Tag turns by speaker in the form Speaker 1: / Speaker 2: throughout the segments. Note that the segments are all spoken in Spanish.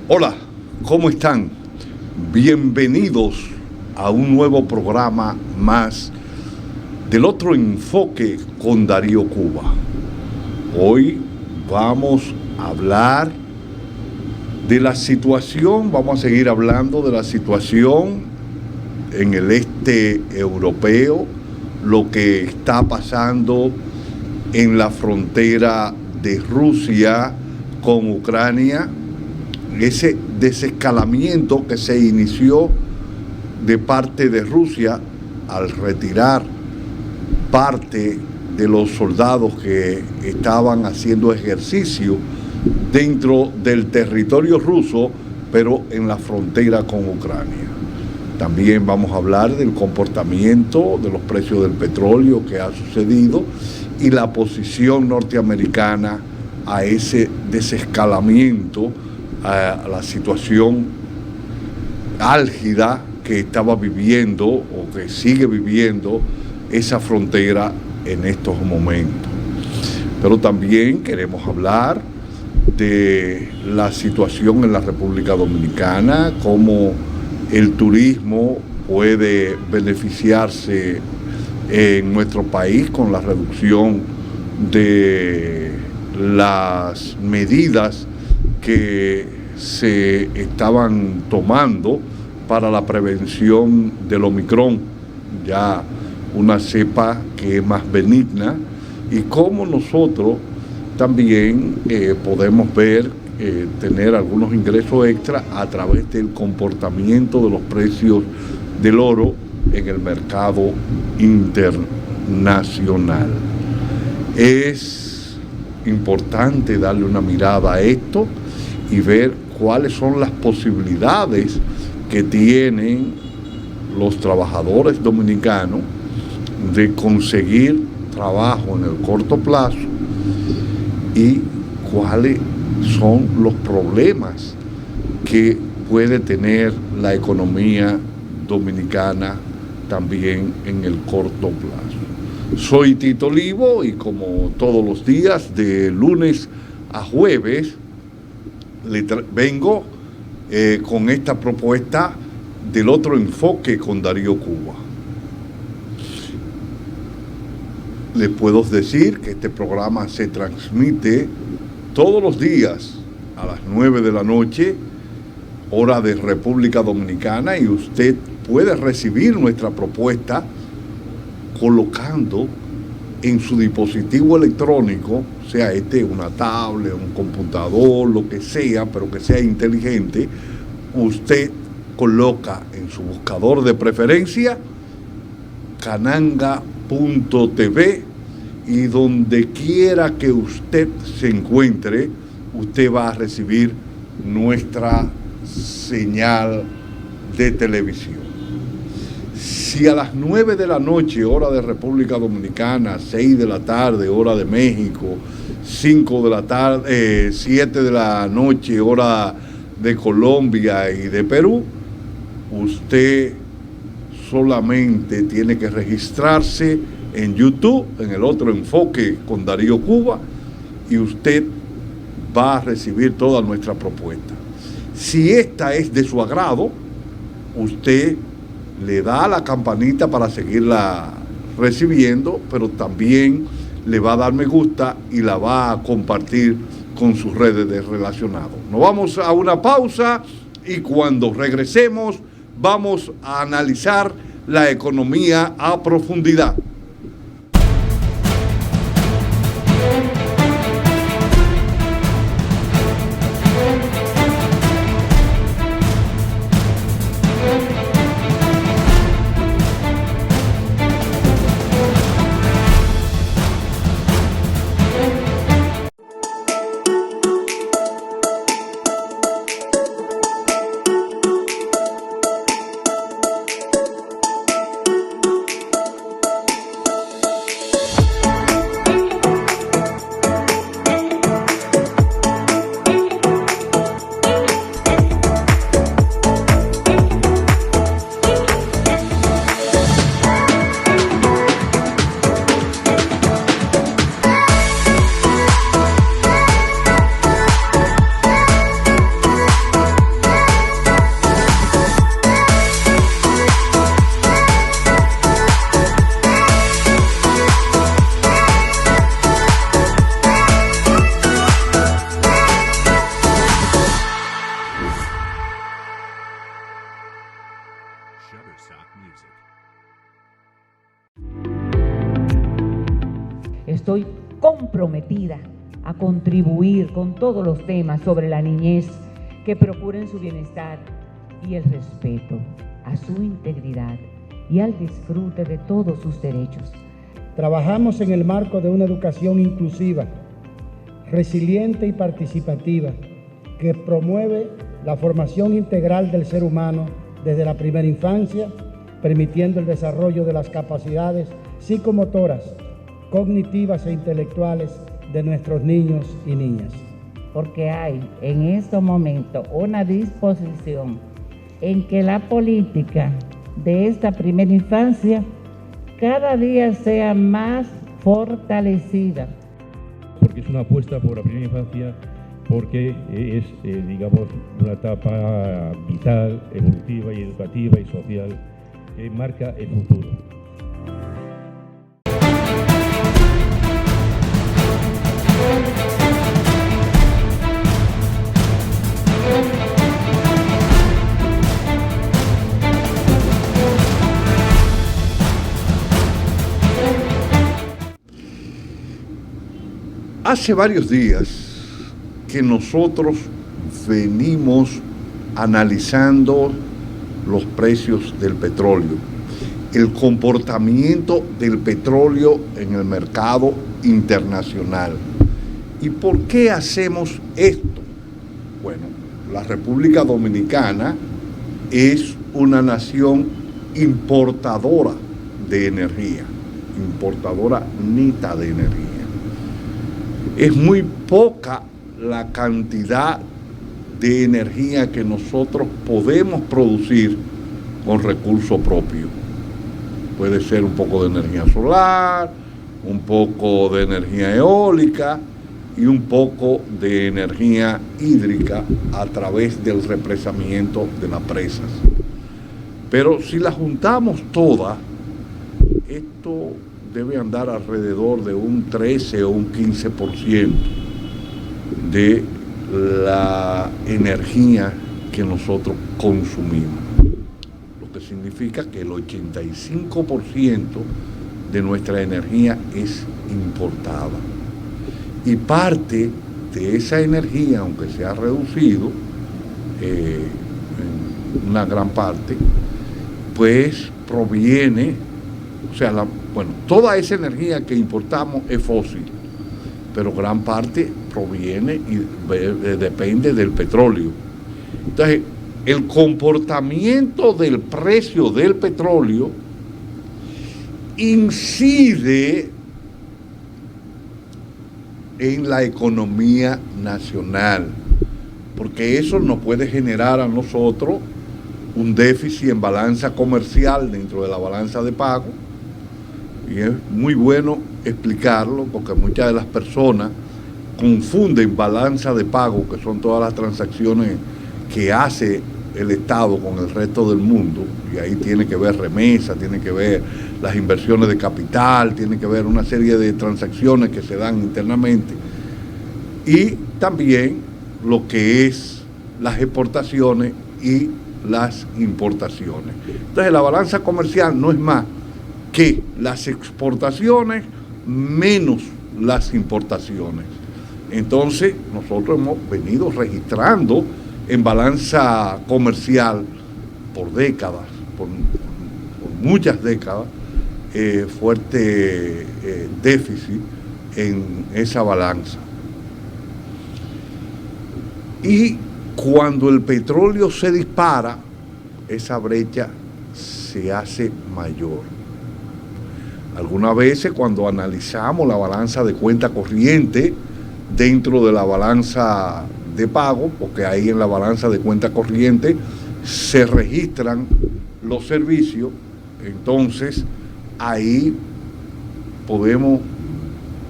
Speaker 1: Hola, ¿cómo están? Bienvenidos a un nuevo programa más del Otro Enfoque con Darío Cuba. Hoy vamos a hablar de la situación, vamos a seguir hablando de la situación en el este europeo, lo que está pasando en la frontera de Rusia con Ucrania, ese desescalamiento que se inició de parte de Rusia al retirar parte de los soldados que estaban haciendo ejercicio dentro del territorio ruso, pero en la frontera con Ucrania. También vamos a hablar del comportamiento de los precios del petróleo que ha sucedido y la posición norteamericana a ese desescalamiento, a la situación álgida que estaba viviendo o que sigue viviendo esa frontera en estos momentos. Pero también queremos hablar de la situación en la República Dominicana, cómo el turismo puede beneficiarse en nuestro país con la reducción de las medidas que se estaban tomando para la prevención del Omicron, ya una cepa que es más benigna, y cómo nosotros también podemos ver, tener algunos ingresos extra a través del comportamiento de los precios del oro en el mercado internacional. Es importante darle una mirada a esto y ver cuáles son las posibilidades que tienen los trabajadores dominicanos de conseguir trabajo en el corto plazo y cuáles son los problemas que puede tener la economía dominicana también en el corto plazo. Soy Tito Olivo y como todos los días, de lunes a jueves, vengo con esta propuesta del Otro Enfoque con Darío Cuba. Les puedo decir que este programa se transmite todos los días a las 9 de la noche, hora de República Dominicana, y usted puede recibir nuestra propuesta colocando en su dispositivo electrónico, sea una tablet, un computador, lo que sea, pero que sea inteligente. Usted coloca en su buscador de preferencia cananga.tv y donde quiera que usted se encuentre, usted va a recibir nuestra señal de televisión. Si a las 9 de la noche, hora de República Dominicana, 6 de la tarde, hora de México, 5 de la tarde, 7 de la noche, hora de Colombia y de Perú, usted solamente tiene que registrarse en YouTube, en el Otro Enfoque con Darío Cuba, y usted va a recibir toda nuestra propuesta. Si esta es de su agrado, usted le da a la campanita para seguirla recibiendo, pero también le va a dar me gusta y la va a compartir con sus redes de relacionados. Nos vamos a una pausa y cuando regresemos vamos a analizar la economía a profundidad.
Speaker 2: estoy comprometida a contribuir con todos los temas sobre la niñez que procuren su bienestar y el respeto a su integridad y al disfrute de todos sus derechos.
Speaker 3: Trabajamos en el marco de una educación inclusiva, resiliente y participativa, que promueve la formación integral del ser humano desde la primera infancia, permitiendo el desarrollo de las capacidades psicomotoras, cognitivas e intelectuales de nuestros niños y niñas.
Speaker 4: Porque hay en estos momentos una disposición en que la política de esta primera infancia cada día sea más fortalecida.
Speaker 5: Porque es una apuesta por la primera infancia, porque es, digamos, una etapa vital, evolutiva y educativa y social que marca el futuro.
Speaker 1: Hace varios días que nosotros venimos analizando los precios del petróleo, el comportamiento del petróleo en el mercado internacional. ¿Y por qué hacemos esto? Bueno, la República Dominicana es una nación importadora de energía, importadora neta de energía. Es muy poca la cantidad de energía que nosotros podemos producir con recurso propio. Puede ser un poco de energía solar, un poco de energía eólica y un poco de energía hídrica a través del represamiento de las presas. Pero si la juntamos toda, esto debe andar alrededor de un 13 o un 15% de la energía que nosotros consumimos, lo que significa que el 85% de nuestra energía es importada. Y parte de esa energía, aunque se ha reducido, en una gran parte, pues proviene, o sea, toda esa energía que importamos es fósil, pero gran parte proviene y depende del petróleo. Entonces, el comportamiento del precio del petróleo incide en la economía nacional, porque eso nos puede generar a nosotros un déficit en balanza comercial dentro de la balanza de pago. Y es muy bueno explicarlo porque muchas de las personas confunden balanza de pago, que son todas las transacciones que hace el Estado con el resto del mundo, y ahí tiene que ver remesas, tiene que ver las inversiones de capital, tiene que ver una serie de transacciones que se dan internamente, y también lo que es las exportaciones y las importaciones. Entonces la balanza comercial no es más que las exportaciones menos las importaciones. Entonces, nosotros hemos venido registrando en balanza comercial por décadas, por muchas décadas, fuerte déficit en esa balanza. Y cuando el petróleo se dispara, esa brecha se hace mayor. Algunas veces cuando analizamos la balanza de cuenta corriente dentro de la balanza de pago, porque ahí en la balanza de cuenta corriente se registran los servicios, entonces ahí podemos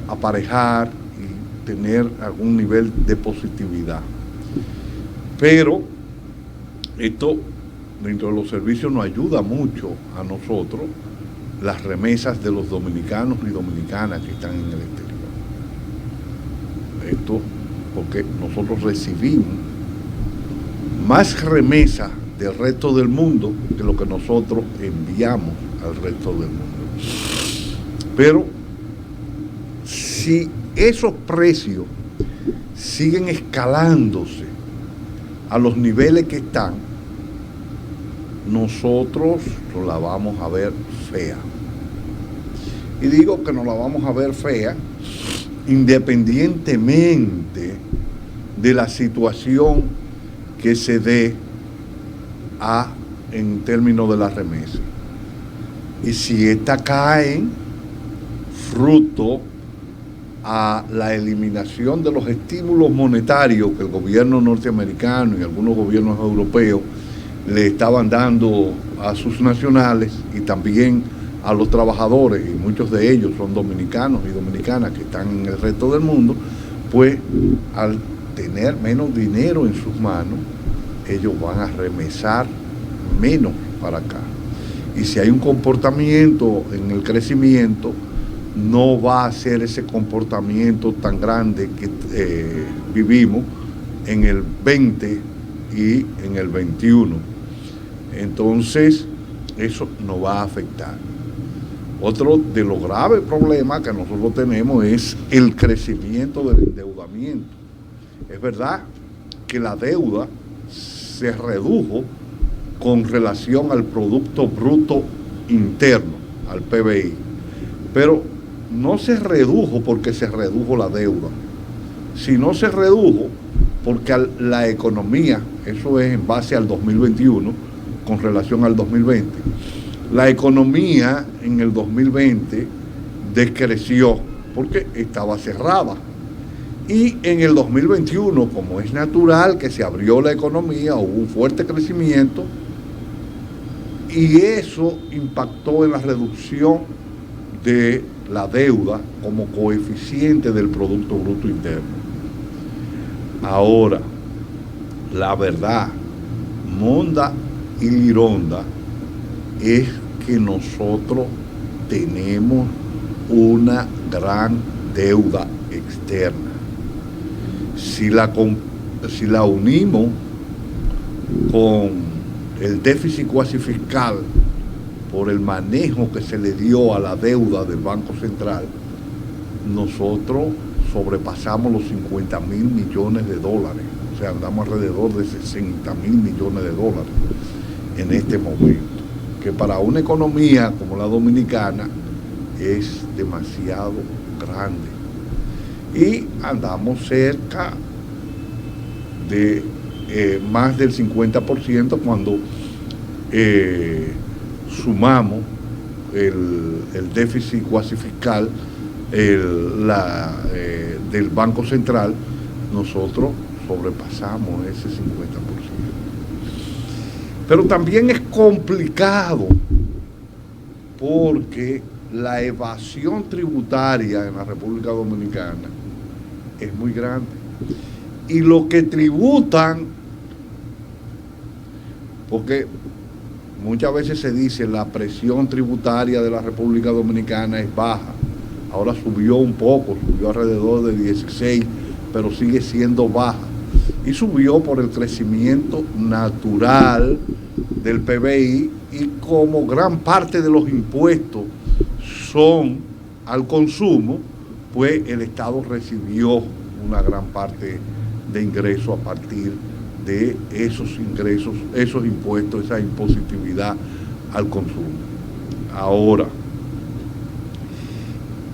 Speaker 1: aparejar y tener algún nivel de positividad. Pero esto dentro de los servicios nos ayuda mucho a nosotros, las remesas de los dominicanos y dominicanas que están en el exterior. Esto porque nosotros recibimos más remesas del resto del mundo que lo que nosotros enviamos al resto del mundo. Pero si esos precios siguen escalándose a los niveles que están, nosotros nos la vamos a ver fea. Y digo que nos la vamos a ver fea independientemente de la situación que se dé en términos de la remesa. Y si esta cae fruto a la eliminación de los estímulos monetarios que el gobierno norteamericano y algunos gobiernos europeos le estaban dando a sus nacionales y también a los trabajadores, y muchos de ellos son dominicanos y dominicanas que están en el resto del mundo, pues al tener menos dinero en sus manos, ellos van a remesar menos para acá. Y si hay un comportamiento en el crecimiento, no va a ser ese comportamiento tan grande que vivimos en el 20 y en el 21. Entonces, eso nos va a afectar. Otro de los graves problemas que nosotros tenemos es el crecimiento del endeudamiento. Es verdad que la deuda se redujo con relación al Producto Bruto Interno, al PBI, pero no se redujo porque se redujo la deuda, sino se redujo porque la economía, eso es en base al 2021, con relación al 2020, la economía en el 2020 decreció porque estaba cerrada. Y en el 2021, como es natural que se abrió la economía, hubo un fuerte crecimiento y eso impactó en la reducción de la deuda como coeficiente del Producto Bruto Interno. Ahora, la verdad, monda y lironda, es que nosotros tenemos una gran deuda externa. Si la unimos con el déficit cuasi fiscal por el manejo que se le dio a la deuda del Banco Central, nosotros sobrepasamos los 50.000 millones de dólares. O sea, andamos alrededor de 60.000 millones de dólares en este momento, que para una economía como la dominicana es demasiado grande. Y andamos cerca de más del 50% cuando sumamos el déficit cuasi fiscal del Banco Central, nosotros sobrepasamos ese 50%. Pero también es complicado porque la evasión tributaria en la República Dominicana es muy grande. Y lo que tributan, porque muchas veces se dice la presión tributaria de la República Dominicana es baja, ahora subió un poco, subió alrededor de 16, pero sigue siendo baja. Y subió por el crecimiento natural del PBI y como gran parte de los impuestos son al consumo, pues el Estado recibió una gran parte de ingresos a partir de esos ingresos, esos impuestos, esa impositividad al consumo. Ahora,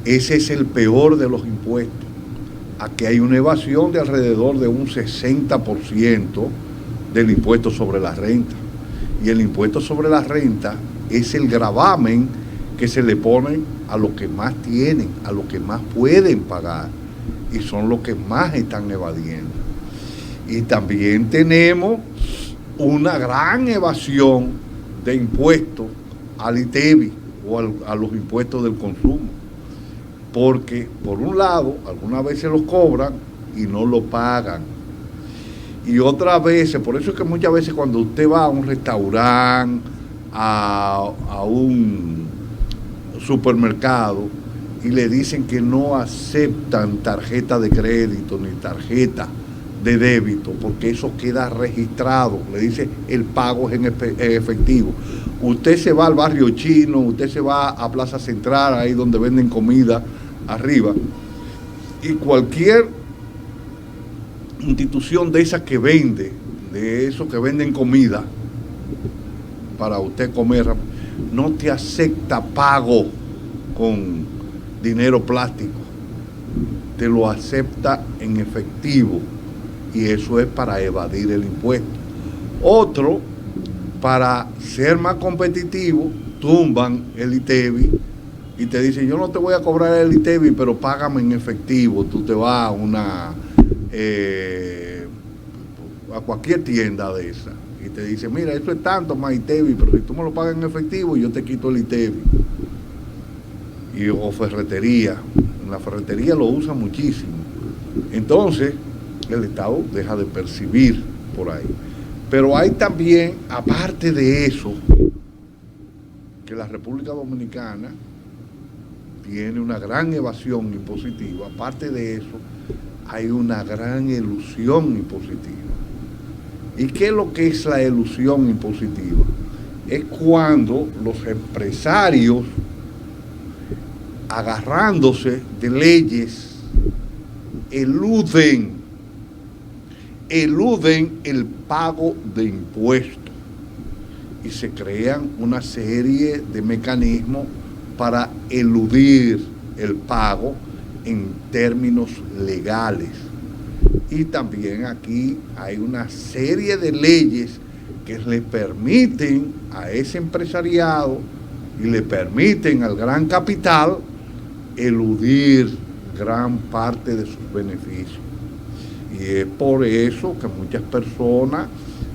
Speaker 1: ese es el peor de los impuestos. Aquí hay una evasión de alrededor de un 60% del impuesto sobre la renta. Y el impuesto sobre la renta es el gravamen que se le pone a los que más tienen, a los que más pueden pagar, y son los que más están evadiendo. Y también tenemos una gran evasión de impuestos al ITEVI o a los impuestos del consumo. Porque, por un lado, algunas veces los cobran y no lo pagan. Y otras veces, por eso es que muchas veces cuando usted va a un restaurante, a un supermercado, y le dicen que no aceptan tarjeta de crédito ni tarjeta de débito, porque eso queda registrado, le dice el pago es en efectivo. Usted se va al barrio chino, usted se va a Plaza Central, ahí donde venden comida arriba, Y cualquier institución de esas que vende, de esos que venden comida para usted comer, no te acepta pago con dinero plástico, te lo acepta en efectivo, y eso es para evadir el impuesto. Otro, para ser más competitivo, tumban el ITEVI y te dicen: yo no te voy a cobrar el ITEVI, pero págame en efectivo. Tú te vas a cualquier tienda de esa y te dicen: mira, eso es tanto más ITEVI, pero si tú me lo pagas en efectivo, yo te quito el ITEVI. O ferretería, en la ferretería lo usan muchísimo. Entonces el Estado deja de percibir por ahí. Pero hay también, aparte de eso, que la República Dominicana tiene una gran evasión impositiva. Aparte de eso, hay una gran elusión impositiva. ¿Y qué es lo que es la elusión impositiva? Es cuando los empresarios, agarrándose de leyes, eluden el pago de impuestos, y se crean una serie de mecanismos para eludir el pago en términos legales. Y también aquí hay una serie de leyes que le permiten a ese empresariado y le permiten al gran capital eludir gran parte de sus beneficios. Y es por eso que muchas personas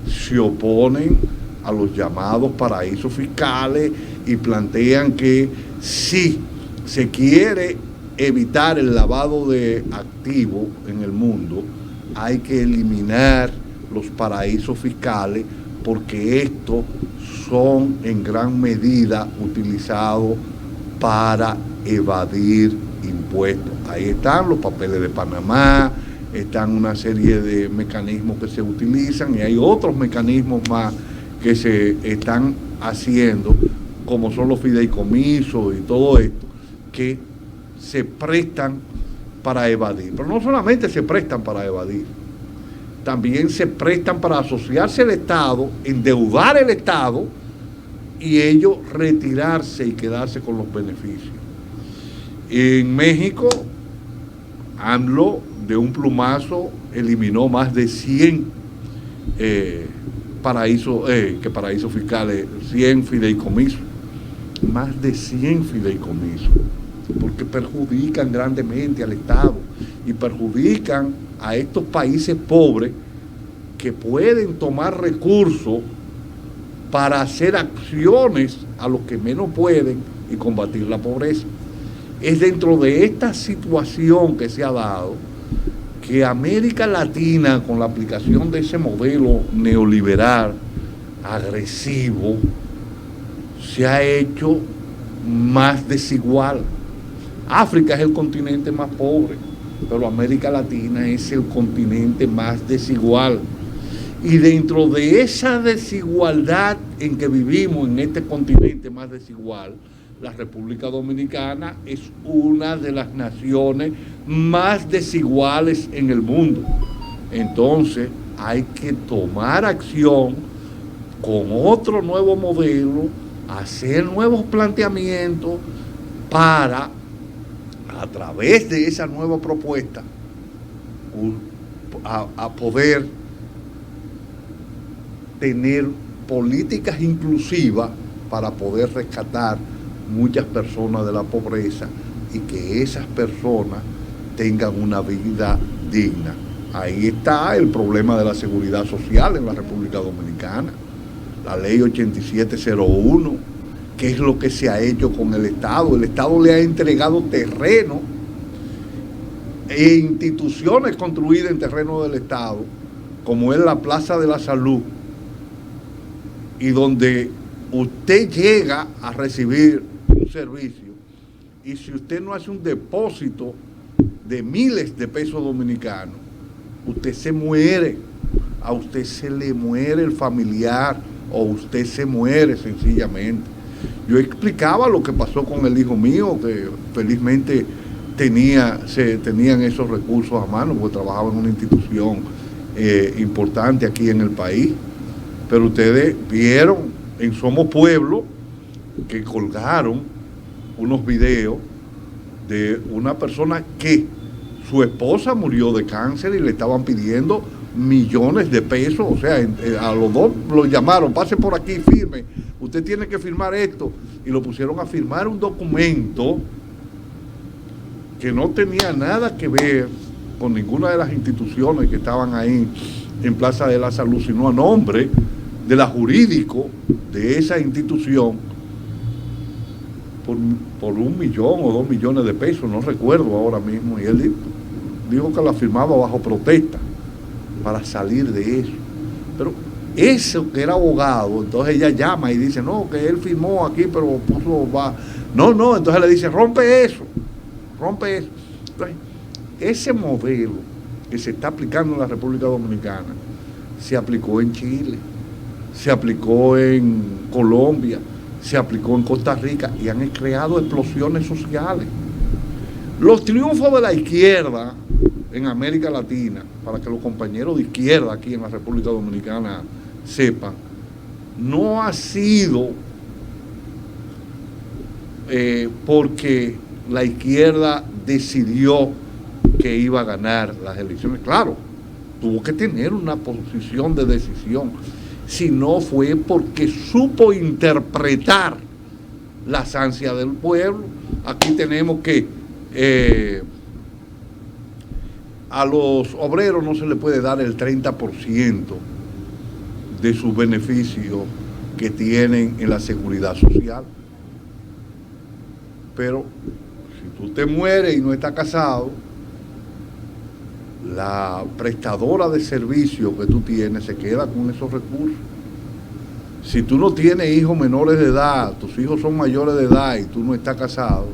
Speaker 1: se oponen a los llamados paraísos fiscales y plantean que si se quiere evitar el lavado de activos en el mundo, hay que eliminar los paraísos fiscales, porque estos son en gran medida utilizados para evadir impuestos. Ahí están los papeles de Panamá, están una serie de mecanismos que se utilizan, y hay otros mecanismos más que se están haciendo, como son los fideicomisos y todo esto, que se prestan para evadir. Pero no solamente se prestan para evadir, también se prestan para asociarse al Estado, endeudar el Estado y ellos retirarse y quedarse con los beneficios. En México, AMLO de un plumazo eliminó más de 100 paraísos fiscales, 100 fideicomisos, más de 100 fideicomisos, porque perjudican grandemente al Estado y perjudican a estos países pobres que pueden tomar recursos para hacer acciones a los que menos pueden y combatir la pobreza. Es dentro de esta situación que se ha dado que América Latina, con la aplicación de ese modelo neoliberal agresivo, se ha hecho más desigual. África es el continente más pobre, pero América Latina es el continente más desigual. Y dentro de esa desigualdad en que vivimos, en este continente más desigual, la República Dominicana es una de las naciones más desiguales en el mundo. Entonces hay que tomar acción con otro nuevo modelo, hacer nuevos planteamientos para, a través de esa nueva propuesta, a poder tener políticas inclusivas para poder rescatar muchas personas de la pobreza y que esas personas tengan una vida digna. Ahí está el problema de la seguridad social en la República Dominicana, la ley 8701, que es lo que se ha hecho con el Estado. El Estado le ha entregado terreno e instituciones construidas en terreno del Estado, como es la Plaza de la Salud, y donde usted llega a recibir un servicio, y si usted no hace un depósito de miles de pesos dominicanos, usted se muere, a usted se le muere el familiar, o usted se muere sencillamente. Yo explicaba lo que pasó con el hijo mío, que felizmente tenían esos recursos a mano, porque trabajaba en una institución importante aquí en el país. Pero ustedes vieron en Somos Pueblo que colgaron unos videos de una persona que su esposa murió de cáncer y le estaban pidiendo millones de pesos. O sea, a los dos los llamaron, pase por aquí, firme, usted tiene que firmar esto, y lo pusieron a firmar un documento que no tenía nada que ver con ninguna de las instituciones que estaban ahí en Plaza de la Salud, sino a nombre de la jurídico de esa institución, por 1 millón o 2 millones de pesos, no recuerdo ahora mismo, y él dijo que la firmaba bajo protesta para salir de eso. Pero eso que era abogado, entonces ella llama y dice, no, que él firmó aquí, pero puso va. No, entonces le dice, rompe eso. Entonces, ese modelo que se está aplicando en la República Dominicana se aplicó en Chile, se aplicó en Colombia, se aplicó en Costa Rica, y han creado explosiones sociales. Los triunfos de la izquierda en América Latina, para que los compañeros de izquierda aquí en la República Dominicana sepan, no ha sido porque la izquierda decidió que iba a ganar las elecciones. Claro, tuvo que tener una posición de decisión, sino fue porque supo interpretar las ansias del pueblo. Aquí tenemos que a los obreros no se le puede dar el 30% de sus beneficios que tienen en la seguridad social. Pero si tú te mueres y no estás casado, la prestadora de servicio que tú tienes se queda con esos recursos. Si tú no tienes hijos menores de edad, tus hijos son mayores de edad y tú no estás casado,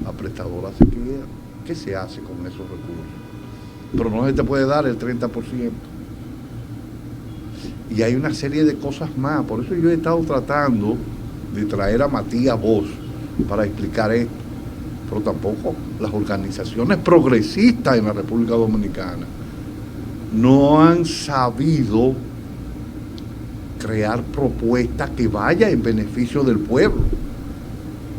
Speaker 1: la prestadora se queda. ¿Qué se hace con esos recursos? Pero no se te puede dar el 30%. Y hay una serie de cosas más. Por eso yo he estado tratando de traer a Matías Bosch para explicar esto. Pero tampoco las organizaciones progresistas en la República Dominicana no han sabido crear propuestas que vayan en beneficio del pueblo,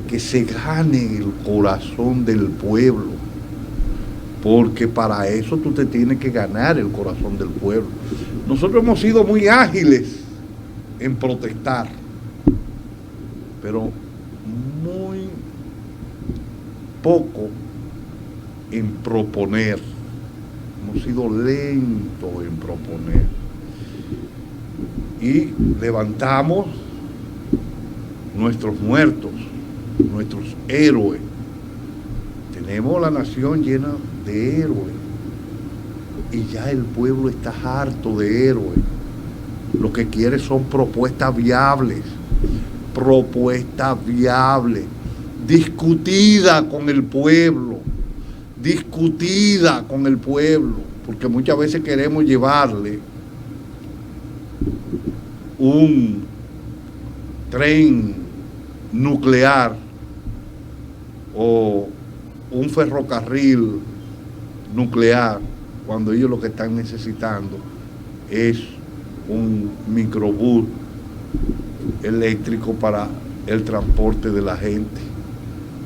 Speaker 1: que se gane el corazón del pueblo, porque para eso tú te tienes que ganar el corazón del pueblo. Nosotros hemos sido muy ágiles en protestar, pero muy poco en proponer. Hemos sido lentos en proponer. Y levantamos nuestros muertos, nuestros héroes. Tenemos la nación llena de héroes. Y ya el pueblo está harto de héroes. Lo que quiere son propuestas viables. Propuestas viables. Discutida con el pueblo, porque muchas veces queremos llevarle un tren nuclear o un ferrocarril nuclear, cuando ellos lo que están necesitando es un microbús eléctrico para el transporte de la gente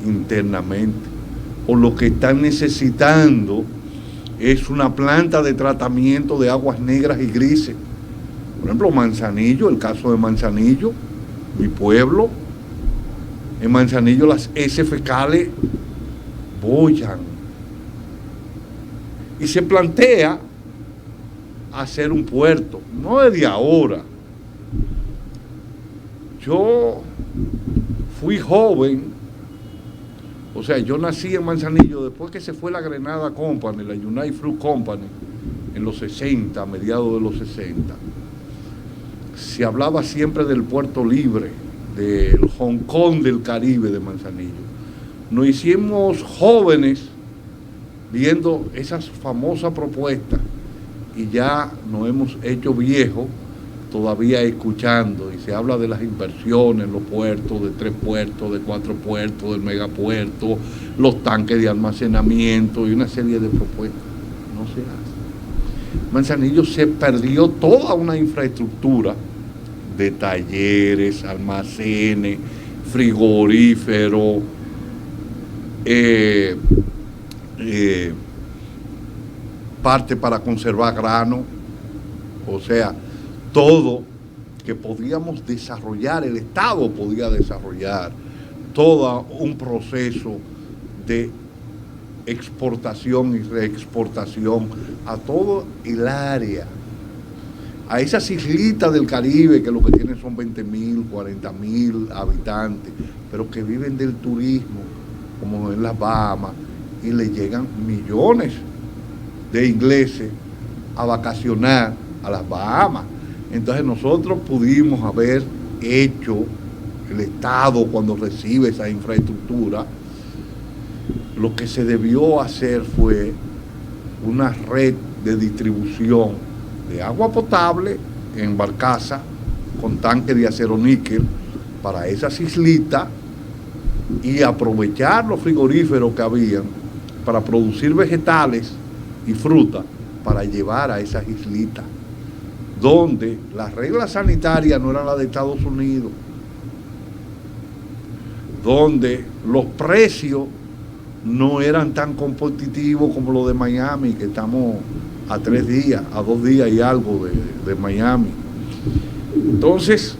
Speaker 1: internamente, o lo que están necesitando es una planta de tratamiento de aguas negras y grises. Por ejemplo, Manzanillo, el caso de Manzanillo, mi pueblo, en Manzanillo las heces fecales bollan, y se plantea hacer un puerto, no desde ahora. Yo fui joven. O sea, yo nací en Manzanillo después que se fue la Grenada Company, la United Fruit Company, en los 60, a mediados de los 60. Se hablaba siempre del puerto libre, del Hong Kong del Caribe de Manzanillo. Nos hicimos jóvenes viendo esas famosas propuestas y ya nos hemos hecho viejos todavía escuchando, y se habla de las inversiones en los puertos, de 3 puertos, de 4 puertos, del megapuerto, los tanques de almacenamiento y una serie de propuestas. No se hace. Manzanillo se perdió toda una infraestructura de talleres, almacenes, frigoríferos, parte para conservar grano, o sea, todo que podíamos desarrollar, el Estado podía desarrollar todo un proceso de exportación y reexportación a todo el área, a esas islitas del Caribe que lo que tienen son 20.000, 40.000 habitantes, pero que viven del turismo, como en las Bahamas, y le llegan millones de ingleses a vacacionar a las Bahamas. Entonces nosotros pudimos haber hecho, el Estado cuando recibe esa infraestructura, lo que se debió hacer fue una red de distribución de agua potable en barcaza con tanques de acero níquel para esas islitas y aprovechar los frigoríferos que habían para producir vegetales y fruta para llevar a esas islitas, donde las reglas sanitarias no eran las de Estados Unidos, donde los precios no eran tan competitivos como los de Miami, que estamos a 3 días, a 2 días y algo de Miami. Entonces,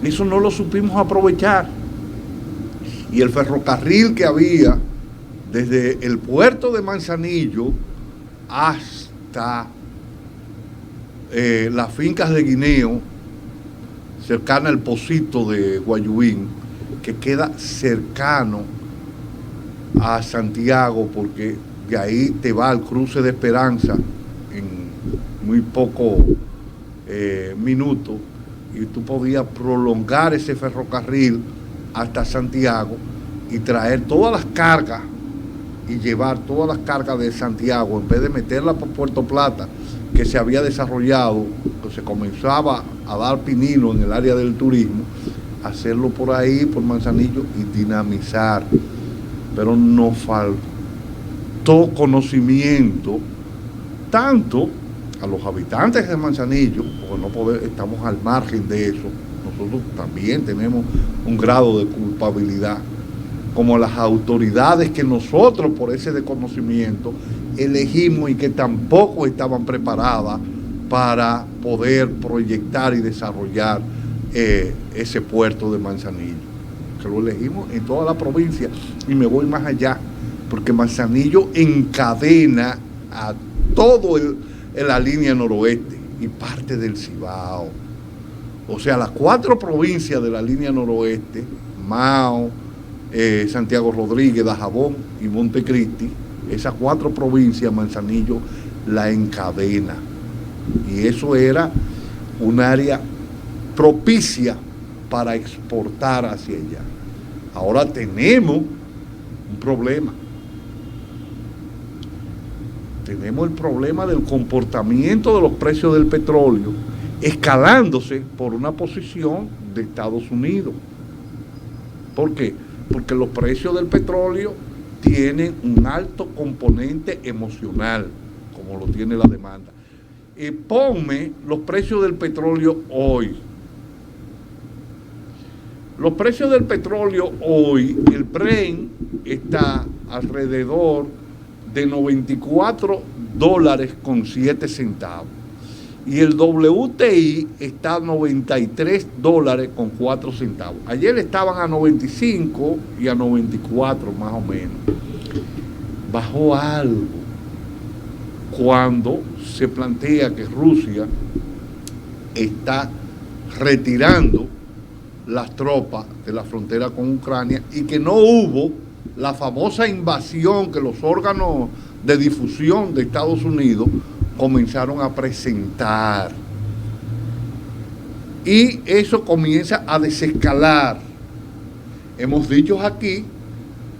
Speaker 1: eso no lo supimos aprovechar. Y el ferrocarril que había desde el puerto de Manzanillo hasta las fincas de Guineo, cercana al Pocito de Guayubín, que queda cercano a Santiago, porque de ahí te va al cruce de Esperanza en muy pocos minutos, y tú podías prolongar ese ferrocarril hasta Santiago y traer todas las cargas y llevar todas las cargas de Santiago, en vez de meterla por Puerto Plata, que se había desarrollado, que se comenzaba a dar pinino en el área del turismo, hacerlo por ahí, por Manzanillo, y dinamizar. Pero nos faltó conocimiento, tanto a los habitantes de Manzanillo, porque estamos al margen de eso, nosotros también tenemos un grado de culpabilidad, como a las autoridades que nosotros, por ese desconocimiento, elegimos y que tampoco estaban preparadas para poder proyectar y desarrollar ese puerto de Manzanillo, que lo elegimos en toda la provincia. Y me voy más allá, porque Manzanillo encadena a todo la línea noroeste y parte del Cibao. O sea, las 4 provincias de la línea noroeste, Mao, Santiago Rodríguez, Dajabón y Montecristi, esas 4 provincias Manzanillo la encadena. Y eso era un área propicia para exportar hacia allá. Ahora tenemos un problema. Tenemos el problema del comportamiento de los precios del petróleo, escalándose por una posición de Estados Unidos. ¿Por qué? Porque los precios del petróleo tienen un alto componente emocional, como lo tiene la demanda. Ponme los precios del petróleo hoy. Los precios del petróleo hoy, el Brent está alrededor de $94.07 y el WTI está a $93.04. Ayer estaban a 95 y a 94 más o menos. Bajó algo cuando se plantea que Rusia está retirando las tropas de la frontera con Ucrania y que no hubo la famosa invasión que los órganos de difusión de Estados Unidos comenzaron a presentar. Y eso comienza a desescalar. Hemos dicho aquí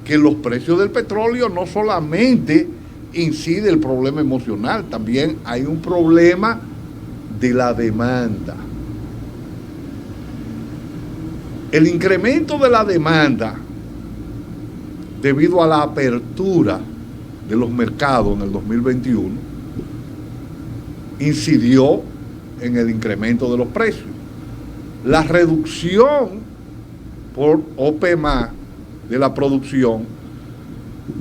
Speaker 1: que los precios del petróleo no solamente incide el problema emocional, también hay un problema de la demanda. El incremento de la demanda debido a la apertura de los mercados en el 2021 incidió en el incremento de los precios. La reducción por OP+ de la producción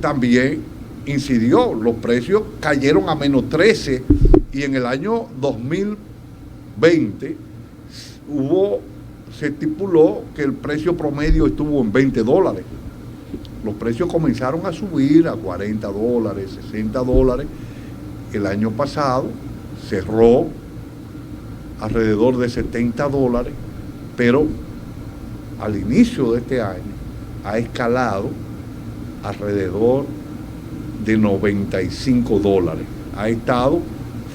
Speaker 1: también incidió. Los precios cayeron a -13 y en el año 2020 se estipuló que el precio promedio estuvo en $20. Los precios comenzaron a subir a $40, $60. El año pasado cerró alrededor de $70, pero al inicio de este año ha escalado alrededor de $95. Ha estado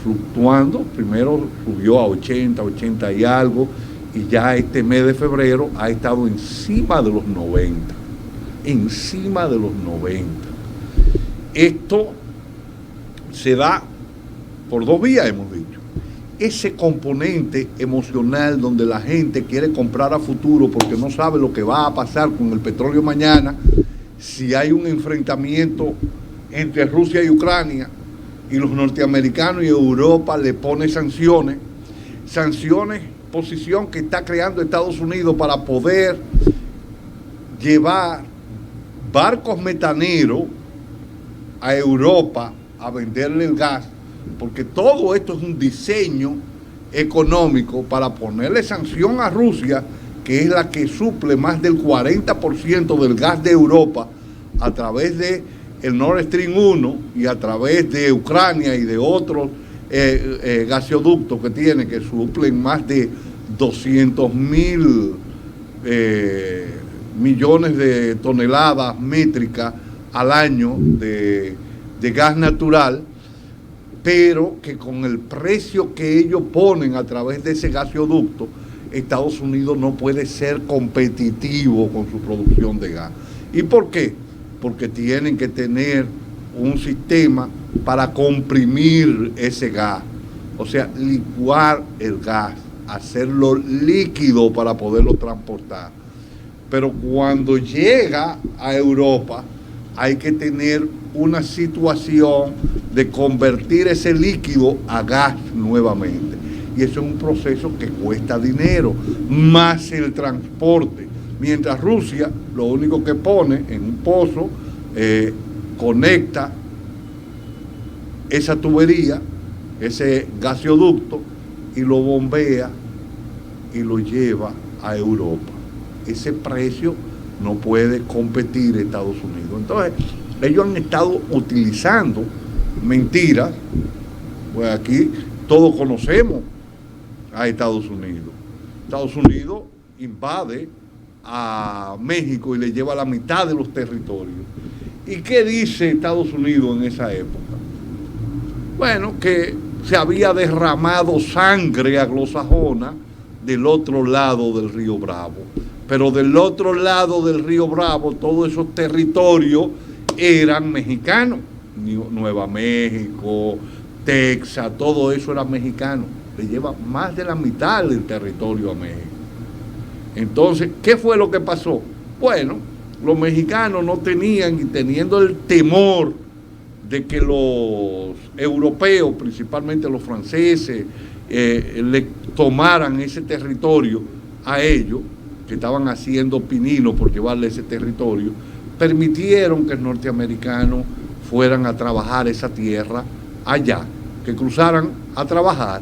Speaker 1: fluctuando, primero subió a 80 y algo, y ya este mes de febrero ha estado encima de los 90. Encima de los 90. Esto se da por dos vías, hemos dicho. Ese componente emocional donde la gente quiere comprar a futuro porque no sabe lo que va a pasar con el petróleo mañana, si hay un enfrentamiento entre Rusia y Ucrania y los norteamericanos y Europa le pone sanciones, posición que está creando Estados Unidos para poder llevar barcos metaneros a Europa a venderle el gas, porque todo esto es un diseño económico para ponerle sanción a Rusia, que es la que suple más del 40% del gas de Europa a través de el Nord Stream 1 y a través de Ucrania y de otros gasoductos que tiene, que suplen más de 200.000 millones de toneladas métricas al año de gas natural, pero que con el precio que ellos ponen a través de ese gasoducto, Estados Unidos no puede ser competitivo con su producción de gas. ¿Y por qué? Porque tienen que tener un sistema para comprimir ese gas, o sea, licuar el gas, hacerlo líquido para poderlo transportar. Pero cuando llega a Europa hay que tener una situación de convertir ese líquido a gas nuevamente. Y eso es un proceso que cuesta dinero, más el transporte. Mientras Rusia lo único que pone en un pozo, conecta esa tubería, ese gasoducto, y lo bombea y lo lleva a Europa. Ese precio no puede competir Estados Unidos. Entonces, ellos han estado utilizando mentiras. Pues aquí todos conocemos a Estados Unidos. Estados Unidos invade a México y le lleva la mitad de los territorios. ¿Y qué dice Estados Unidos en esa época? Bueno, que se había derramado sangre anglosajona del otro lado del río Bravo. Pero del otro lado del río Bravo, todos esos territorios eran mexicanos. Nueva México, Texas, todo eso era mexicano. Le lleva más de la mitad del territorio a México. Entonces, ¿qué fue lo que pasó? Bueno, los mexicanos no tenían, y teniendo el temor de que los europeos, principalmente los franceses, le tomaran ese territorio a ellos, que estaban haciendo pininos por llevarle ese territorio, permitieron que los norteamericanos fueran a trabajar esa tierra allá, que cruzaran a trabajar,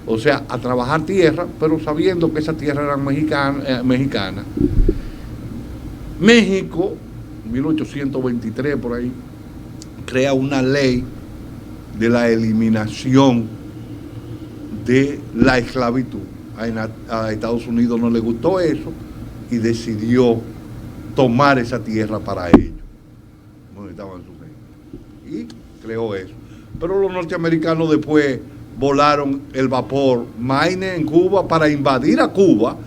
Speaker 1: o sea, a trabajar tierra, pero sabiendo que esa tierra era mexicana. México, 1823 por ahí, crea una ley de la eliminación de la esclavitud. A Estados Unidos no le gustó eso y decidió tomar esa tierra para ellos, donde estaban sus gentes, y creó eso. Pero los norteamericanos después volaron el vapor Maine en Cuba para invadir a Cuba,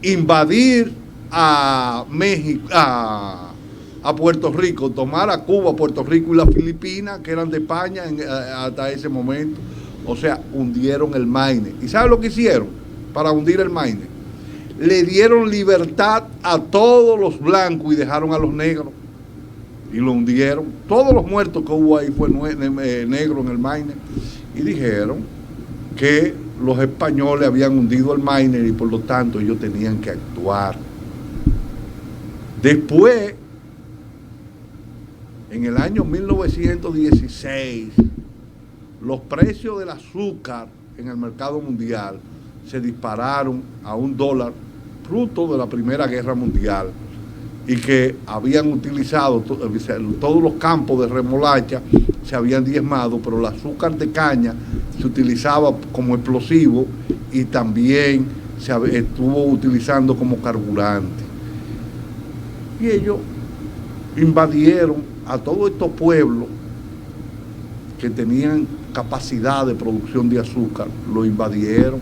Speaker 1: invadir a México, a Puerto Rico, tomar a Cuba, Puerto Rico y las Filipinas, que eran de España hasta ese momento. O sea, hundieron el Maine. ¿Y sabe lo que hicieron para hundir el Maine? le dieron libertad a todos los blancos y dejaron a los negros. Y lo hundieron. Todos los muertos que hubo ahí fue negro en el Maine. Y dijeron que los españoles habían hundido el Maine y por lo tanto ellos tenían que actuar. Después, en el año 1916, los precios del azúcar en el mercado mundial se dispararon a $1, fruto de la Primera Guerra Mundial, y que habían utilizado, todos los campos de remolacha se habían diezmado, pero el azúcar de caña se utilizaba como explosivo y también se estuvo utilizando como carburante. Y ellos invadieron a todos estos pueblos que tenían capacidad de producción de azúcar, lo invadieron,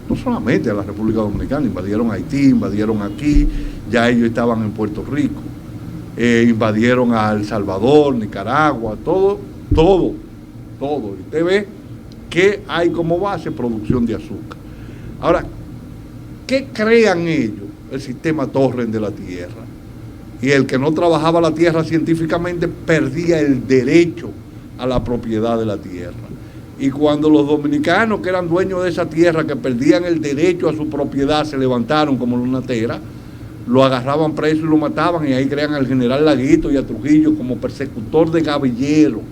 Speaker 1: no solamente a la República Dominicana, invadieron Haití, invadieron aquí, ya ellos estaban en Puerto Rico, invadieron a El Salvador, Nicaragua, todo. Y usted ve que hay como base producción de azúcar. Ahora, ¿qué crean ellos? El sistema Torrens de la tierra. Y el que no trabajaba la tierra científicamente perdía el derecho a la propiedad de la tierra. Y cuando los dominicanos que eran dueños de esa tierra, que perdían el derecho a su propiedad, se levantaron como lunatera, lo agarraban preso y lo mataban, y ahí crean al general Laguito y a Trujillo como persecutor de gavillero.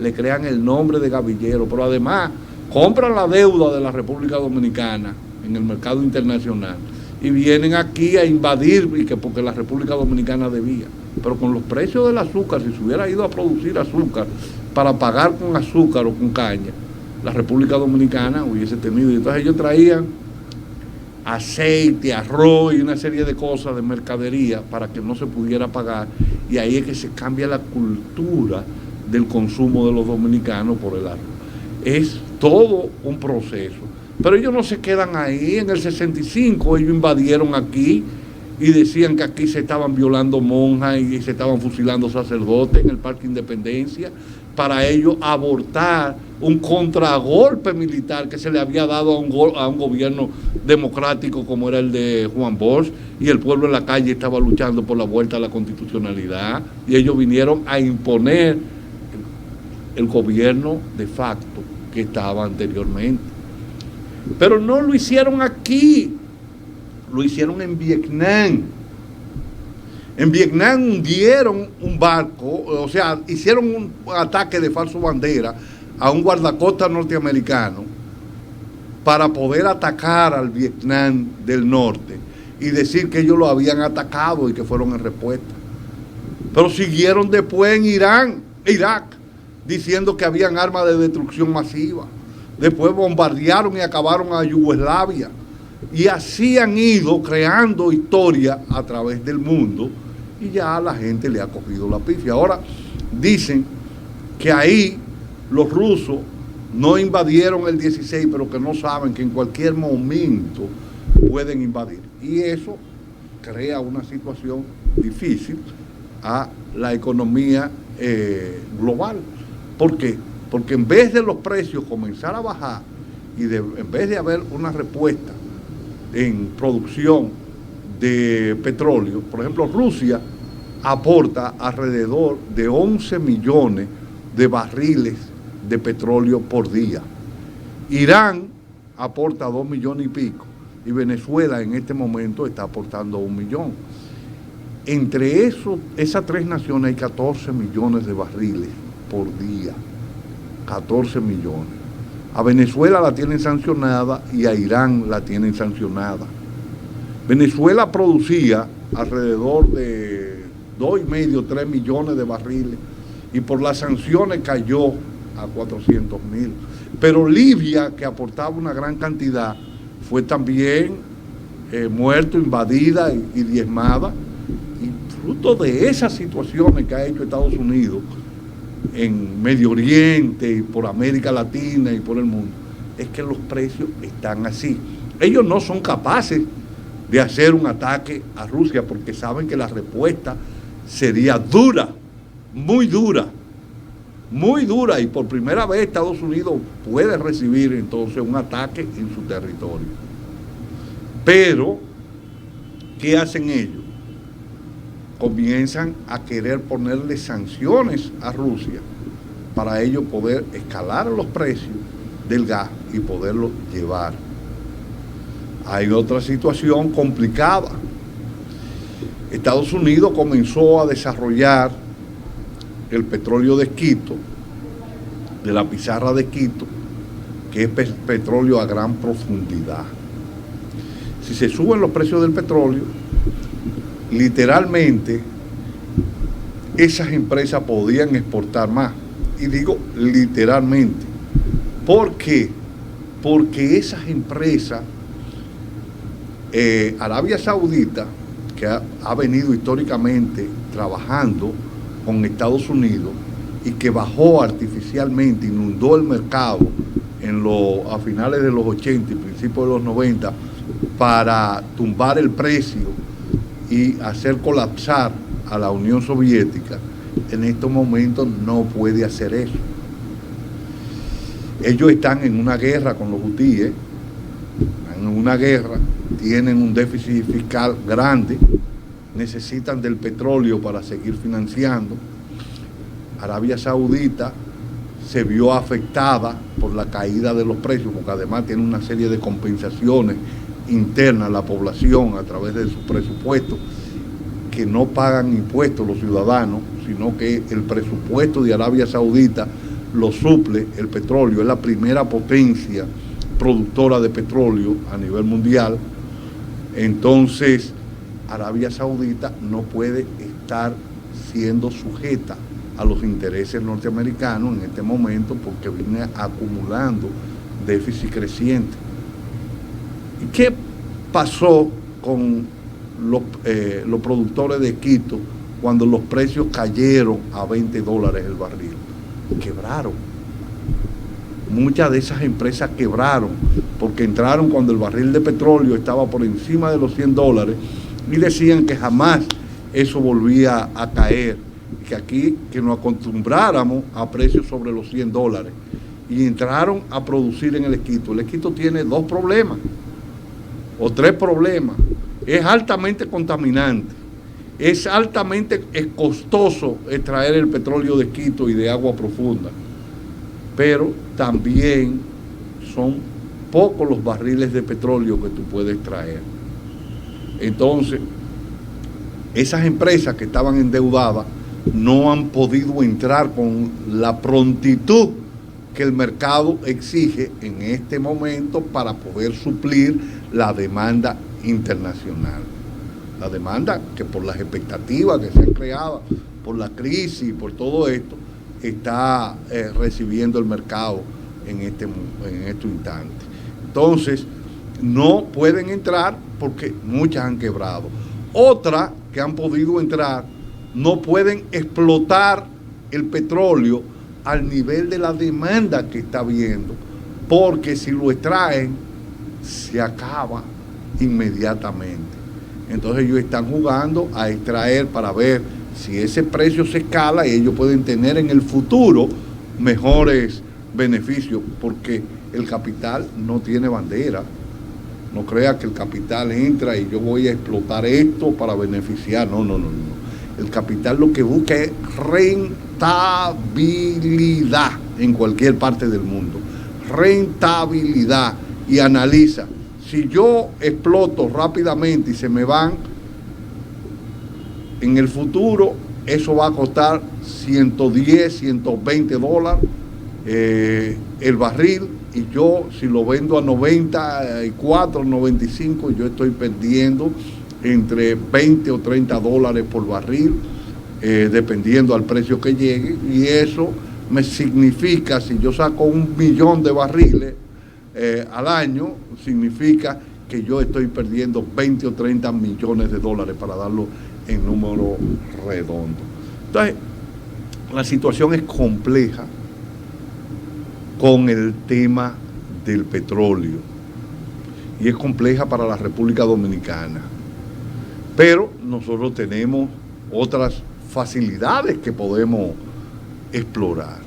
Speaker 1: Le crean el nombre de gavillero, pero además compran la deuda de la República Dominicana en el mercado internacional y vienen aquí a invadir, porque la República Dominicana debía. Pero con los precios del azúcar, si se hubiera ido a producir azúcar para pagar con azúcar o con caña, la República Dominicana hubiese tenido. Y entonces ellos traían aceite, arroz y una serie de cosas de mercadería para que no se pudiera pagar. Y ahí es que se cambia la cultura del consumo de los dominicanos por el arroz. Es todo un proceso. Pero ellos no se quedan ahí. En el 65 ellos invadieron aquí y decían que aquí se estaban violando monjas y se estaban fusilando sacerdotes en el Parque Independencia, para ellos abortar un contragolpe militar que se le había dado a un gobierno democrático como era el de Juan Bosch, y el pueblo en la calle estaba luchando por la vuelta a la constitucionalidad, y ellos vinieron a imponer el gobierno de facto que estaba anteriormente. Pero no lo hicieron aquí, lo hicieron en Vietnam. En Vietnam hundieron un barco, o sea, hicieron un ataque de falso bandera a un guardacostas norteamericano para poder atacar al Vietnam del norte y decir que ellos lo habían atacado y que fueron en respuesta. Pero siguieron después en Irak, diciendo que habían armas de destrucción masiva. Después bombardearon y acabaron a Yugoslavia. Y así han ido creando historia a través del mundo, y ya la gente le ha cogido la pifia. Ahora dicen que ahí los rusos no invadieron el 16, pero que no saben que en cualquier momento pueden invadir. Y eso crea una situación difícil a la economía global. ¿Por qué? Porque en vez de los precios comenzar a bajar y en vez de haber una respuesta en producción de petróleo, por ejemplo, Rusia aporta alrededor de 11 millones de barriles de petróleo por día. Irán aporta 2 millones y pico, y Venezuela en este momento está aportando 1 millón. Entre esas tres naciones hay 14 millones de barriles por día. 14 millones. A Venezuela la tienen sancionada y a Irán la tienen sancionada. Venezuela producía alrededor de 2,5, 3 millones de barriles, y por las sanciones cayó a 400,000. Pero Libia, que aportaba una gran cantidad, fue también muerta, invadida y diezmada. Y fruto de esas situaciones que ha hecho Estados Unidos en Medio Oriente y por América Latina y por el mundo, es que los precios están así. Ellos no son capaces de hacer un ataque a Rusia porque saben que la respuesta sería dura, muy dura, y por primera vez Estados Unidos puede recibir entonces un ataque en su territorio. Pero ¿Qué hacen ellos? Comienzan a querer ponerle sanciones a Rusia para ellos poder escalar los precios del gas y poderlo llevar. Hay otra situación complicada. Estados Unidos comenzó a desarrollar el petróleo de Quito, de la pizarra de Quito, que es petróleo a gran profundidad. Si se suben los precios del petróleo, literalmente esas empresas podían exportar más. Y digo literalmente. ¿Por qué? Porque esas empresas, Arabia Saudita, que ha venido históricamente trabajando con Estados Unidos y que bajó artificialmente, inundó el mercado a finales de los 80 y principios de los 90 para tumbar el precio y hacer colapsar a la Unión Soviética, en estos momentos no puede hacer eso. Ellos están en una guerra con los hutíes, están en una guerra, tienen un déficit fiscal grande, necesitan del petróleo para seguir financiando. Arabia Saudita se vio afectada por la caída de los precios, porque además tiene una serie de compensaciones internas a la población a través de sus presupuestos, que no pagan impuestos los ciudadanos, sino que el presupuesto de Arabia Saudita lo suple el petróleo. Es la primera potencia productora de petróleo a nivel mundial. Entonces, Arabia Saudita no puede estar siendo sujeta a los intereses norteamericanos en este momento, porque viene acumulando déficit creciente. ¿Y qué pasó con los productores de Quito cuando los precios cayeron a $20 el barril? Quebraron. Muchas de esas empresas quebraron porque entraron cuando el barril de petróleo estaba por encima de los $100 y decían que jamás eso volvía a caer, que aquí que nos acostumbráramos a precios sobre los $100, y entraron a producir en el Esquito. El Esquito tiene 2 problemas o 3 problemas. Es altamente contaminante, es altamente costoso extraer el petróleo de Quito y de agua profunda, pero también son pocos los barriles de petróleo que tú puedes extraer. Entonces, esas empresas que estaban endeudadas no han podido entrar con la prontitud que el mercado exige en este momento para poder suplir la demanda internacional. La demanda que, por las expectativas que se han creado, por la crisis, por todo esto, está recibiendo el mercado en este instante. Entonces, no pueden entrar porque muchas han quebrado. Otras que han podido entrar no pueden explotar el petróleo al nivel de la demanda que está habiendo, porque si lo extraen, se acaba inmediatamente. Entonces ellos están jugando a extraer para ver si ese precio se escala y ellos pueden tener en el futuro mejores beneficios, porque el capital no tiene bandera. No crea que el capital entra y yo voy a explotar esto para beneficiar. No. El capital lo que busca es rentabilidad en cualquier parte del mundo. Rentabilidad. Y analiza. Si yo exploto rápidamente y se me van, en el futuro eso va a costar $110, $120 el barril, y yo si lo vendo a 94, 95, yo estoy perdiendo entre 20 o $30 por barril, dependiendo al precio que llegue, y eso me significa, si yo saco 1 millón de barriles al año, significa que yo estoy perdiendo 20 o 30 millones de dólares, para darlo en número redondo. Entonces, la situación es compleja con el tema del petróleo, y es compleja para la República Dominicana, pero nosotros tenemos otras facilidades que podemos explorar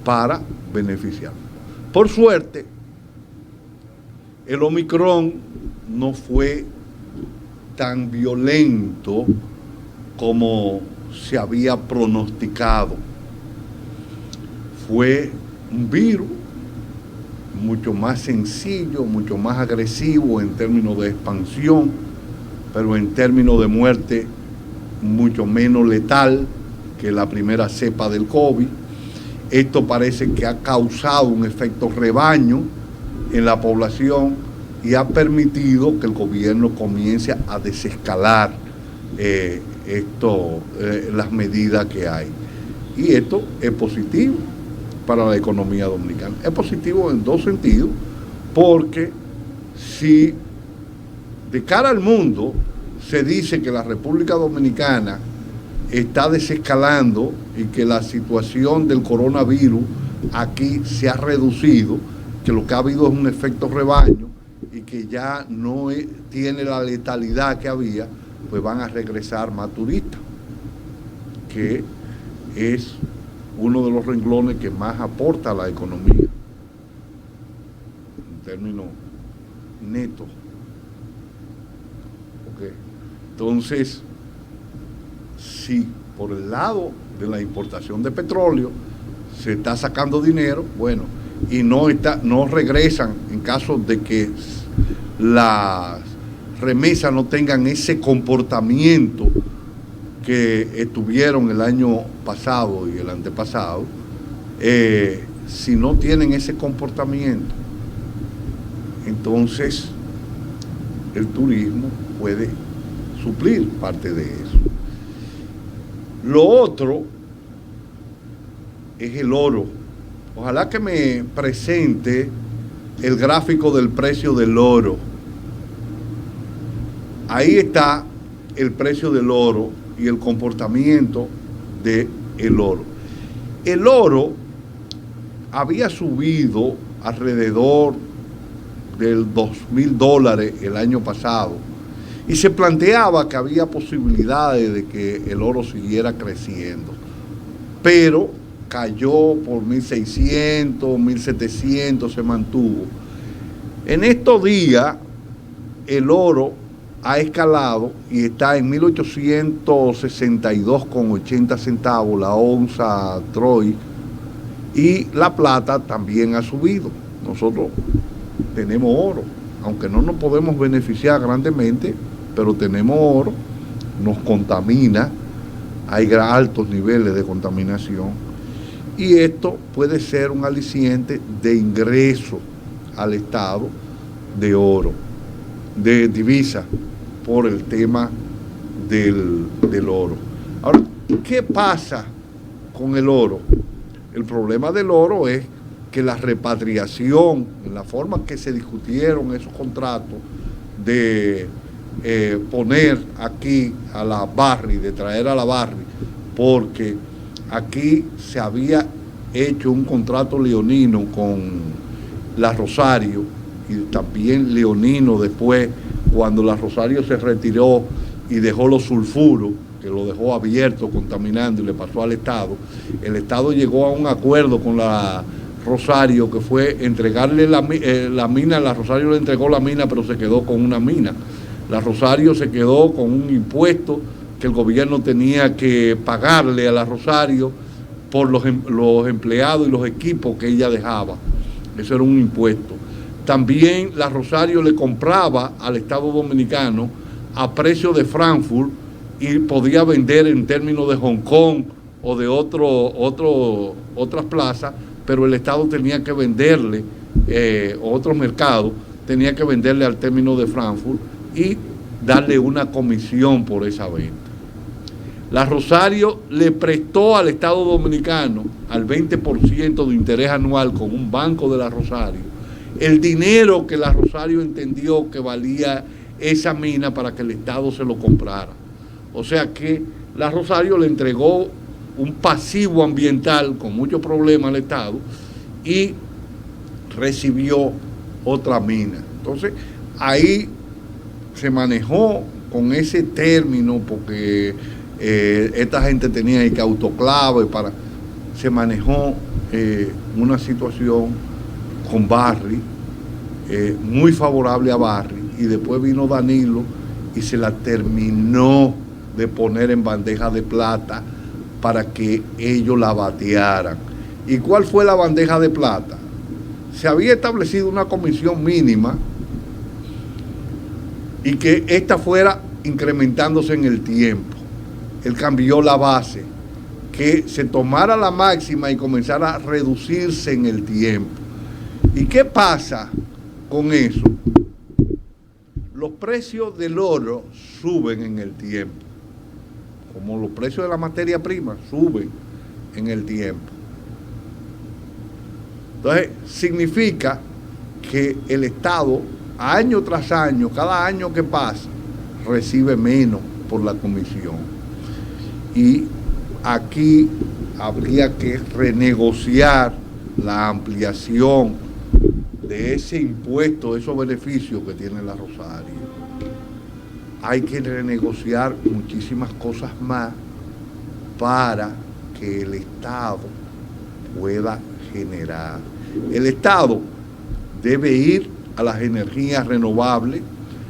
Speaker 1: para beneficiarnos. Por suerte, el Omicron no fue tan violento como se había pronosticado. Fue un virus mucho más sencillo, mucho más agresivo en términos de expansión, pero en términos de muerte mucho menos letal que la primera cepa del COVID. Esto parece que ha causado un efecto rebaño en la población y ha permitido que el gobierno comience a desescalar las medidas que hay. Y esto es positivo para la economía dominicana. Es positivo en dos sentidos, porque si de cara al mundo se dice que la República Dominicana está desescalando y que la situación del coronavirus aquí se ha reducido, que lo que ha habido es un efecto rebaño y que ya no tiene la letalidad que había, pues van a regresar más turistas, que es uno de los renglones que más aporta a la economía en términos netos. Okay. Entonces, si por el lado de la importación de petróleo se está sacando dinero, bueno, y no regresan en caso de que las remesas no tengan ese comportamiento que tuvieron el año pasado y el antepasado, si no tienen ese comportamiento, entonces el turismo puede suplir parte de eso. Lo otro es el oro. Ojalá que me presente el gráfico del precio del oro. Ahí está el precio del oro y el comportamiento del oro. El oro había subido alrededor del $2,000 el año pasado y se planteaba que había posibilidades de que el oro siguiera creciendo, pero cayó por 1.600, 1.700, se mantuvo. En estos días el oro ha escalado y está en 1.862,80 centavos la onza Troy, y la plata también ha subido. Nosotros tenemos oro, aunque no nos podemos beneficiar grandemente, pero tenemos oro, nos contamina, hay altos niveles de contaminación, y esto puede ser un aliciente de ingreso al Estado de oro, de divisa, por el tema del oro. Ahora, ¿qué pasa con el oro? El problema del oro es que la repatriación, en la forma que se discutieron esos contratos de poner aquí a la Barry, de traer a la Barry, porque aquí se había hecho un contrato leonino con la Rosario, y también leonino después, cuando la Rosario se retiró y dejó los sulfuros, que lo dejó abierto, contaminando, y le pasó al Estado. El Estado llegó a un acuerdo con la Rosario, que fue entregarle la mina. La Rosario le entregó la mina, pero se quedó con una mina. La Rosario se quedó con un impuesto que el gobierno tenía que pagarle a la Rosario por los empleados y los equipos que ella dejaba. Eso era un impuesto. También la Rosario le compraba al Estado Dominicano a precio de Frankfurt y podía vender en términos de Hong Kong o de otras plazas, pero el Estado tenía que venderle, otros mercados, tenía que venderle al término de Frankfurt y darle una comisión por esa venta. La Rosario le prestó al Estado Dominicano al 20% de interés anual con un banco de la Rosario el dinero que la Rosario entendió que valía esa mina para que el Estado se lo comprara. O sea que la Rosario le entregó un pasivo ambiental con muchos problemas al Estado y recibió otra mina. Entonces ahí se manejó con ese término, porque esta gente tenía que autoclave, se manejó una situación con Barry, muy favorable a Barry, y después vino Danilo y se la terminó de poner en bandeja de plata para que ellos la batearan. ¿Y cuál fue la bandeja de plata? Se había establecido una comisión mínima y que esta fuera incrementándose en el tiempo. Él cambió la base, que se tomara la máxima y comenzara a reducirse en el tiempo. ¿Y qué pasa con eso? Los precios del oro suben en el tiempo, como los precios de la materia prima suben en el tiempo. Entonces, significa que el Estado, año tras año, cada año que pasa, recibe menos por la comisión. Y aquí habría que renegociar la ampliación de ese impuesto, de esos beneficios que tiene la Rosario. Hay que renegociar muchísimas cosas más para que el Estado pueda generar. El Estado debe ir a las energías renovables,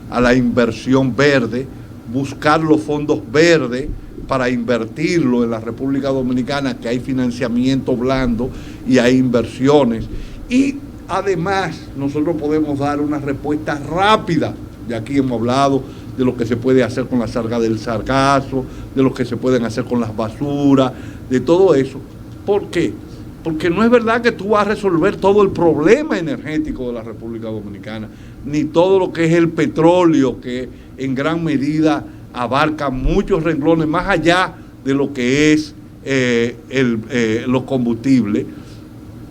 Speaker 1: a la inversión verde, buscar los fondos verdes para invertirlo en la República Dominicana, que hay financiamiento blando y hay inversiones. Y además nosotros podemos dar una respuesta rápida. Y aquí hemos hablado de lo que se puede hacer con la salga del sargazo, de lo que se pueden hacer con las basuras, de todo eso. ¿Por qué? Porque no es verdad que tú vas a resolver todo el problema energético de la República Dominicana, ni todo lo que es el petróleo, que en gran medida abarca muchos renglones más allá de lo que es los combustibles,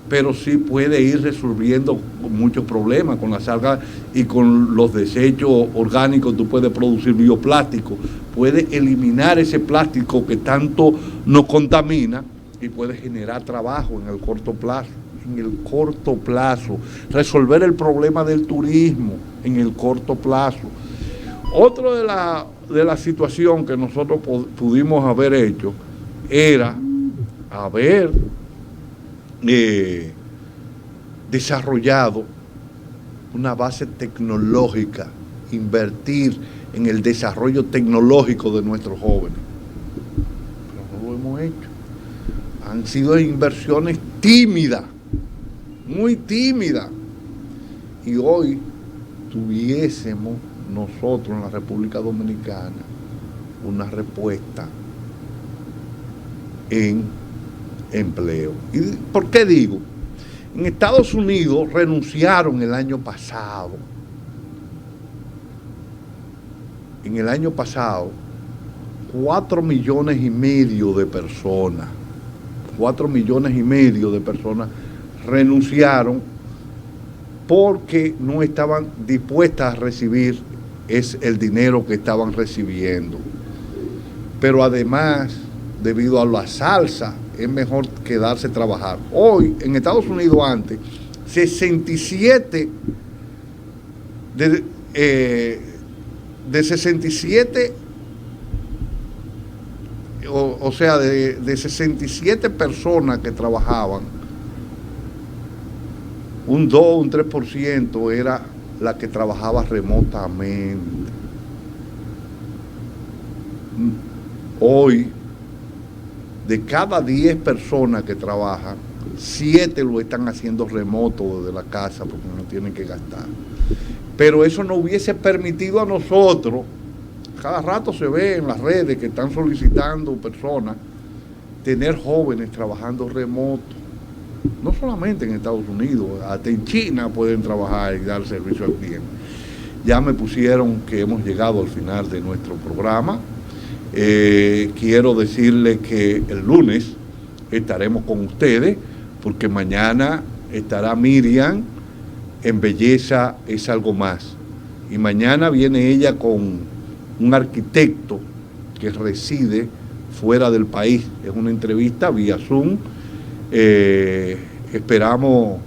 Speaker 1: pero sí puede ir resolviendo muchos problemas con la salga y con los desechos orgánicos. Tú puedes producir bioplástico, puedes eliminar ese plástico que tanto nos contamina y puedes generar trabajo en el corto plazo. En el corto plazo, resolver el problema del turismo en el corto plazo. Otro de la situación que nosotros pudimos haber hecho era haber desarrollado una base tecnológica, invertir en el desarrollo tecnológico de nuestros jóvenes. Pero no lo hemos hecho. Han sido inversiones tímidas, muy tímidas. Y hoy tuviésemos nosotros en la República Dominicana una respuesta en empleo. ¿Y por qué digo? En Estados Unidos renunciaron el año pasado. En el año pasado, 4,5 millones de personas. 4,5 millones de personas renunciaron porque no estaban dispuestas a recibir el dinero que estaban recibiendo. Pero además, debido a la salsa, es mejor quedarse a trabajar. Hoy, en Estados Unidos antes, 67 de 67, o sea, de 67 personas que trabajaban, un 2, un 3% era la que trabajaba remotamente. Hoy, de cada 10 personas que trabajan, 7 lo están haciendo remoto desde la casa porque no tienen que gastar. Pero eso no hubiese permitido a nosotros, cada rato se ve en las redes que están solicitando personas, tener jóvenes trabajando remoto. No solamente en Estados Unidos, hasta en China pueden trabajar y dar servicio al cliente. Ya me pusieron que hemos llegado al final de nuestro programa. Quiero decirle que el lunes estaremos con ustedes, porque mañana estará Miriam en Belleza es algo más. Y mañana viene ella con un arquitecto que reside fuera del país. Es una entrevista vía Zoom. Esperamos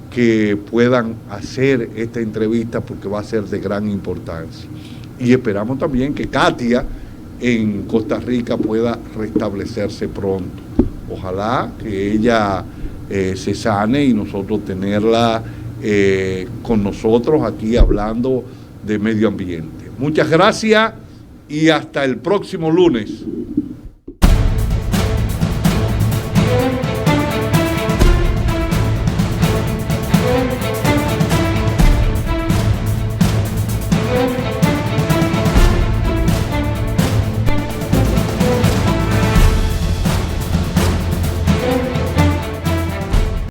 Speaker 1: que puedan hacer esta entrevista porque va a ser de gran importancia. Y esperamos también que Katia en Costa Rica pueda restablecerse pronto. Ojalá que ella se sane y nosotros tenerla con nosotros aquí hablando de medio ambiente. Muchas gracias y hasta el próximo lunes.